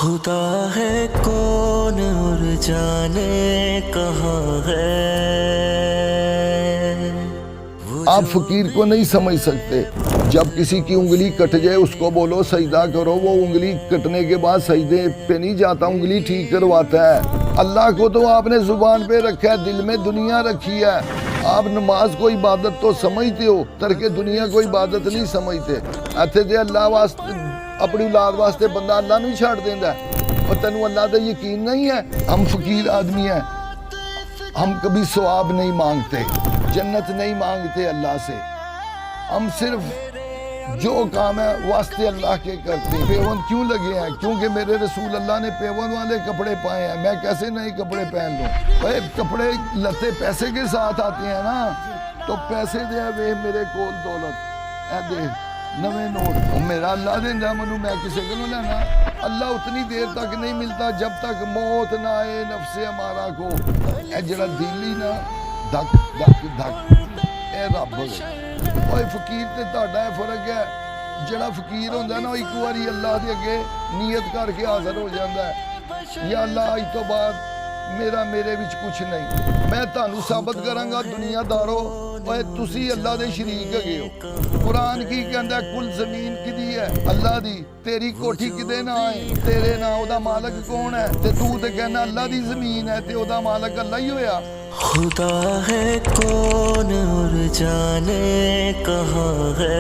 خدا ہے کون اور جانے کہاں ہے آپ فقیر کو نہیں سمجھ سکتے. جب کسی کی انگلی کٹ جائے اس کو بولو سجدہ کرو، وہ انگلی کٹنے کے بعد سجدے پہ نہیں جاتا، انگلی ٹھیک کرواتا ہے. اللہ کو تو آپ نے زبان پہ رکھا ہے، دل میں دنیا رکھی ہے. آپ نماز کو عبادت تو سمجھتے ہو، ترک دنیا کو عبادت نہیں سمجھتے. ایتھے تے اللہ واسطے اپنی اولاد واسطے بندہ اللہ نہیں چھاڑ دیندا اور تینوں اللہ تے یقین نہیں ہے. ہم فقیر آدمی ہیں، ہم کبھی ثواب نہیں مانگتے، جنت نہیں مانگتے اللہ سے. ہم صرف جو کام ہے واسطے اللہ کے کرتے ہیں. پیون کیوں لگے ہیں؟ کیونکہ میرے رسول اللہ نے پیون والے کپڑے پائے ہیں. میں کیسے نئے کپڑے پہن لوں؟ بھائی کپڑے لتے پیسے کے ساتھ آتے ہیں نا، تو پیسے دے وے میرے کول دولت اے دے نویں نوٹ میرا اللہ دیندا منو، میں کسے کولوں لینا؟ اللہ اتنی دیر تک نہیں ملتا جب تک موت نہ آئے نفس ہمارا کو. اے جڑا دلی نا دھک دھک دھک اے رب ہوئے. اوے فقیر تے تہاڈا فرق ہے. جڑا فقیر ہوندا نا ایک واری اللہ دے اگے نیت کر کے حاضر ہو جاندا ہے، یا اللہ اج تو بعد میرے وچ کچھ نہیں. میں تانوں ثابت کراں گا دنیا دارو، اوے تسی اللہ دے شریک ہگے ہو. قرآن کی کہندا ہے کل زمین کدی ہے؟ اللہ دی. تیری کوٹھی کدے نہ آئے؟ تیرے نہ. او دا مالک کون ہے؟ تے تو تے کہنا اللہ دی زمین ہے تے او دا مالک اللہ ہی ہویا. خدا ہے کون اور جانے کہاں ہے.